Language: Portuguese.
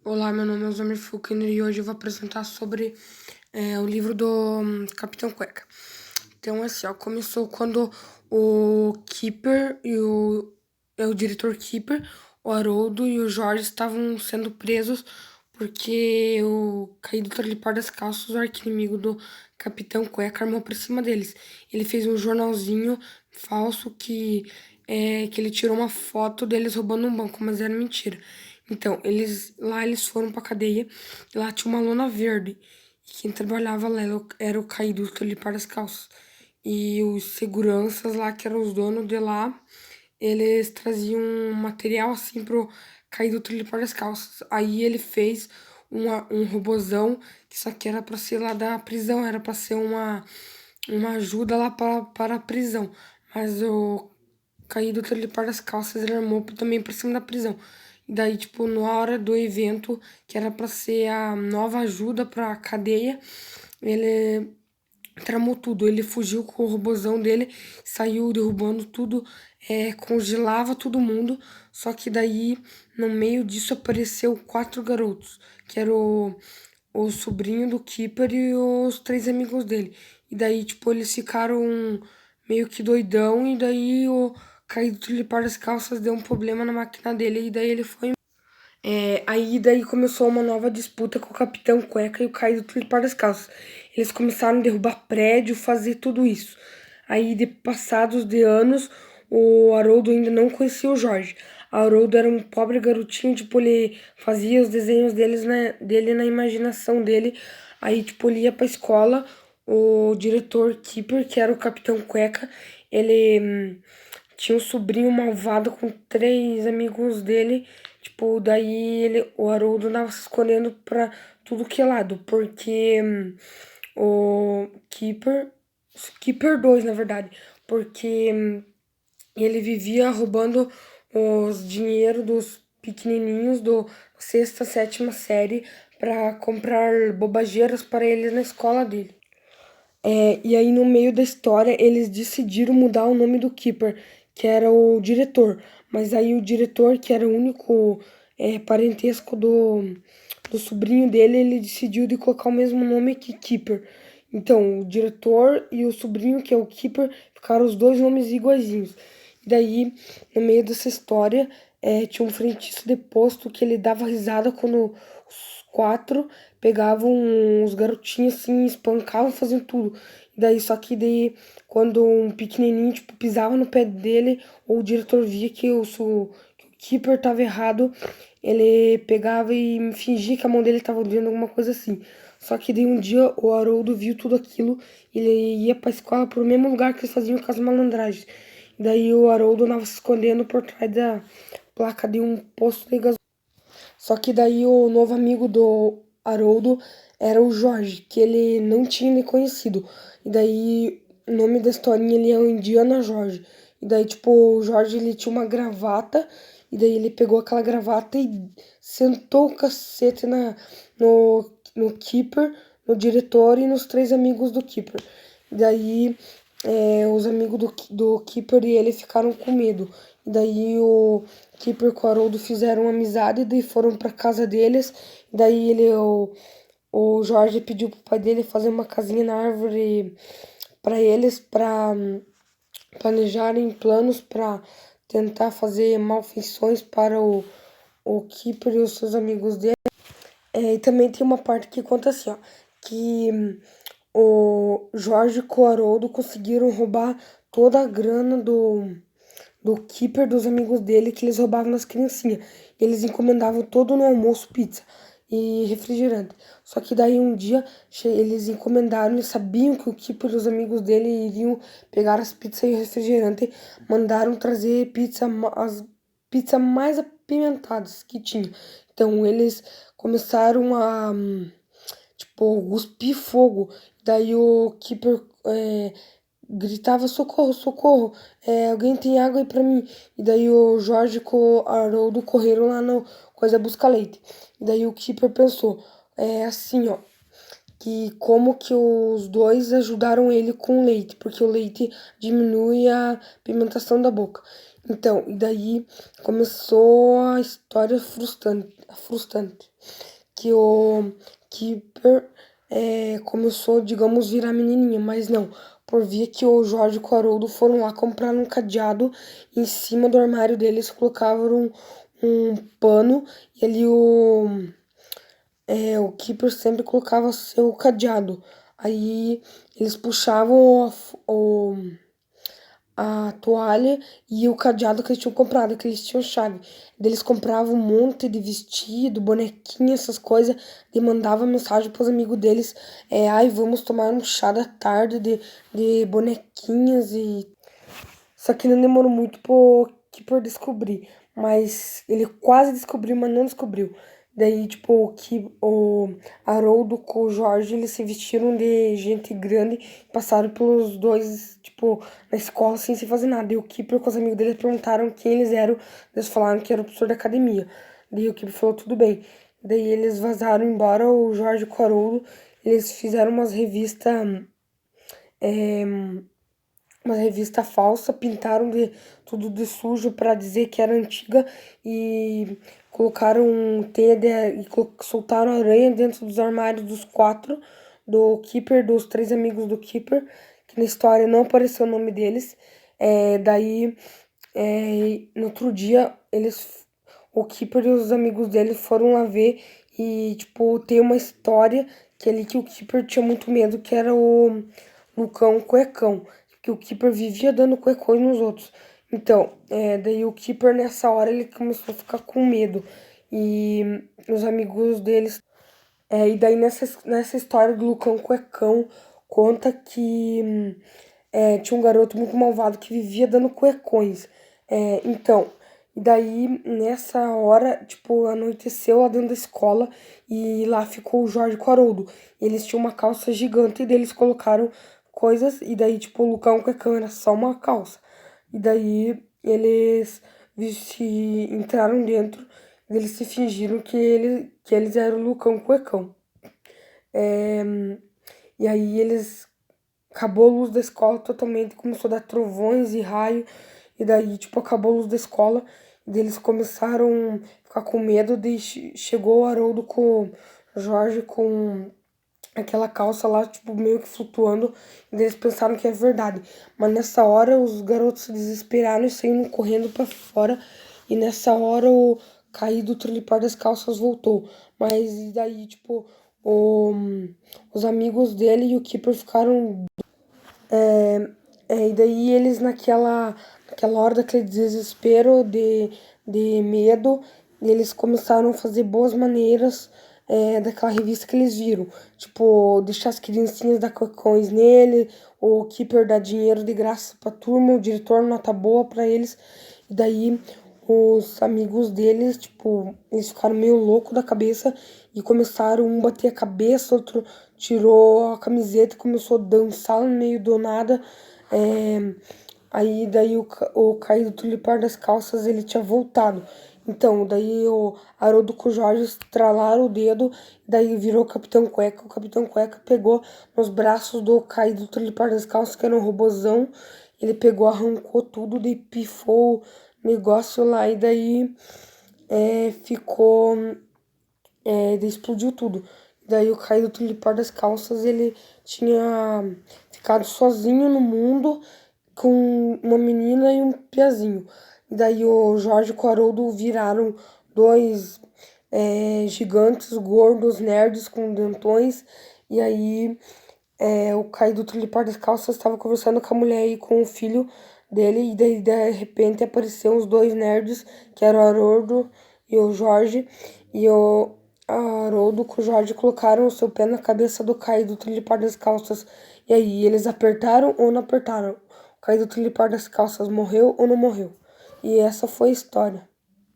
Olá, meu nome é Osmar Fulkner e hoje eu vou apresentar sobre o livro do Capitão Cueca. Então, assim, ó, começou quando o Keeper e o diretor Keeper, o Haroldo e o Jorge estavam sendo presos porque o Caído Tralipar das Calças, o arqui-inimigo do Capitão Cueca, armou pra cima deles. Ele fez um jornalzinho falso que ele tirou uma foto deles roubando um banco, mas era mentira. Então, eles foram pra cadeia e lá tinha uma lona verde. E quem trabalhava lá era o Caído Tralipar das Calças. E os seguranças lá, que eram os donos de lá, eles traziam um material assim pro Caído Tralipar das Calças. Aí ele fez um robozão, que isso aqui era pra ser lá da prisão, era pra ser uma ajuda lá para a prisão. Mas o Caído Tralipar das Calças ele armou também pra cima da prisão. E daí, tipo, na hora do evento, que era pra ser a nova ajuda pra cadeia, ele tramou tudo. Ele fugiu com o robozão dele, saiu derrubando tudo, congelava todo mundo. Só que daí, no meio disso, apareceu 4 garotos, que era o sobrinho do Keeper e os 3 amigos dele. E daí, tipo, eles ficaram meio que doidão, e daí o Caído Tulipar das Calças deu um problema na máquina dele, e daí ele foi. Aí daí começou uma nova disputa com o Capitão Cueca e o Caído Tulipar das Calças. Eles começaram a derrubar prédio, fazer tudo isso. Aí, passados de anos, o Haroldo ainda não conhecia o Jorge. Haroldo era um pobre garotinho, tipo, ele fazia os desenhos dele na imaginação dele. Aí, tipo, ele ia pra escola, o diretor Keeper, que era o Capitão Cueca, ele tinha um sobrinho malvado com 3 amigos dele. Tipo, daí o Haroldo andava se escondendo pra tudo que é lado, porque o Keeper 2 na verdade, porque ele vivia roubando os dinheiro dos pequenininhos do sexta, sétima série para comprar bobageiras para eles na escola dele. E aí, no meio da história, eles decidiram mudar o nome do Keeper, que era o diretor. Mas aí o diretor, que era o único parentesco do sobrinho dele, ele decidiu de colocar o mesmo nome que Keeper. Então, o diretor e o sobrinho, que é o Keeper, ficaram os dois nomes iguaizinhos. E daí, no meio dessa história, tinha um frentista de posto que ele dava risada quando os 4 pegavam os garotinhos assim, espancavam, faziam tudo. E daí, só que daí, quando um pequenininho, tipo, pisava no pé dele, ou o diretor via que que o Keeper tava errado, ele pegava e fingia que a mão dele tava vendo alguma coisa assim. Só que daí um dia o Haroldo viu tudo aquilo e ele ia pra escola pro mesmo lugar que eles faziam com as malandragens. E daí o Haroldo andava se escondendo por trás da placa de um posto de gasolina. Só que daí o novo amigo do Haroldo era o Jorge, que ele não tinha nem conhecido. E daí o nome da historinha ele é o Indiana Jorge. E daí, tipo, o Jorge ele tinha uma gravata, e daí ele pegou aquela gravata e sentou o cacete no Keeper, no diretor e nos 3 amigos do Keeper. E daí os amigos do Keeper e ele ficaram com medo. E daí o Keeper com o Haroldo fizeram amizade, e daí foram pra casa deles. E daí o Jorge pediu pro pai dele fazer uma casinha na árvore pra eles, pra planejarem planos pra tentar fazer malfeições para o Keeper e os seus amigos dele. E também tem uma parte que conta assim, ó, que o Jorge e o Haroldo conseguiram roubar toda a grana do Keeper, dos amigos dele, que eles roubavam nas criancinhas. Eles encomendavam todo no almoço pizza e refrigerante. Só que daí um dia eles encomendaram, eles sabiam que o Keeper e os amigos dele iriam pegar as pizzas e o refrigerante, mandaram trazer as pizzas mais apimentadas que tinha. Então eles começaram a, tipo, cuspir fogo. Daí o Keeper gritava: socorro, socorro, alguém tem água aí pra mim. E daí o Jorge com o Haroldo correram lá no coisa buscar leite. E daí o Keeper pensou, assim, ó, que como que os dois ajudaram ele com o leite, porque o leite diminui a pigmentação da boca. Então, e daí começou a história frustrante. frustrante. Que o Keeper começou, digamos, virar menininha, mas não. Por via que o Jorge e o Haroldo foram lá comprar um cadeado, em cima do armário deles colocavam um pano, e ali o Keeper sempre colocava seu cadeado. Aí eles puxavam a toalha e o cadeado que eles tinham comprado, que eles tinham chave. Daí eles compravam um monte de vestido, bonequinha, essas coisas, e mandavam mensagem pros amigos deles, ai, vamos tomar um chá da tarde de bonequinhas e... Só que não demorou muito por descobrir, mas ele quase descobriu, mas não descobriu. Daí, tipo, o Haroldo com o Jorge, eles se vestiram de gente grande, passaram pelos dois, tipo, na escola sem se fazer nada. E o Keeper com os amigos dele perguntaram quem eles eram, eles falaram que era o professor da academia. Daí o Keeper falou, tudo bem. Daí eles vazaram embora, o Jorge com o Haroldo, eles fizeram eh, uma revista falsa, pintaram de tudo de sujo para dizer que era antiga e colocaram teia e soltaram aranha dentro dos armários dos quatro, do Keeper, dos três amigos do Keeper, que na história não apareceu o nome deles. Daí, no outro dia, o Keeper e os amigos dele foram lá ver e, tipo, tem uma história que ali que o Keeper tinha muito medo, que era o Lucão Cuecão, que o Keeper vivia dando cuecões nos outros. Então, daí o Keeper nessa hora ele começou a ficar com medo. E os amigos deles. E daí nessa história do Lucão Cuecão, conta que tinha um garoto muito malvado que vivia dando cuecões. Então, e daí nessa hora, tipo, anoiteceu lá dentro da escola e lá ficou o Jorge com o Haroldo. Eles tinham uma calça gigante e daí eles colocaram coisas, e daí, tipo, o Lucão Cuecão era só uma calça. E daí eles se entraram dentro, eles se fingiram que eles eram o Lucão Cuecão. É, e aí eles... Acabou a luz da escola totalmente, começou a dar trovões e raio. E daí, tipo, acabou a luz da escola. E daí eles começaram a ficar com medo. Daí chegou o Haroldo com o Jorge com aquela calça lá, tipo, meio que flutuando. E daí eles pensaram que é verdade. Mas nessa hora os garotos se desesperaram e saíram correndo pra fora. E nessa hora o caído trolipar das calças voltou. Mas e daí, tipo, os amigos dele e o Keeper ficaram. E daí eles naquela hora daquele desespero, de medo, eles começaram a fazer boas maneiras daquela revista que eles viram. Tipo, deixar as criancinhas dar cocões nele, o Keeper dar dinheiro de graça pra turma, o diretor nota boa pra eles. E daí os amigos deles, tipo, eles ficaram meio loucos da cabeça e começaram, um bater a cabeça, outro tirou a camiseta e começou a dançar no meio do nada. Aí daí o caído tulipar das calças ele tinha voltado. Então, daí o Haroldo com o Jorge estralaram o dedo, daí virou o Capitão Cueca. O Capitão Cueca pegou nos braços do caído tulipar das calças, que era um robozão. Ele pegou, arrancou tudo, daí pifou o negócio lá, e daí ficou. Daí explodiu tudo. Daí o caído tulipar das calças, ele tinha ficado sozinho no mundo com uma menina e um piazinho. E daí o Jorge e o Haroldo viraram dois gigantes, gordos, nerds com dentões. E aí o caído tulipar das calças estava conversando com a mulher e com o filho dele. E daí de repente apareceram os dois nerds, que eram o Haroldo e o Jorge. E o Haroldo com o Jorge colocaram o seu pé na cabeça do caído tulipar das calças. E aí, eles apertaram ou não apertaram? O caído tulipar das calças morreu ou não morreu? E essa foi a história.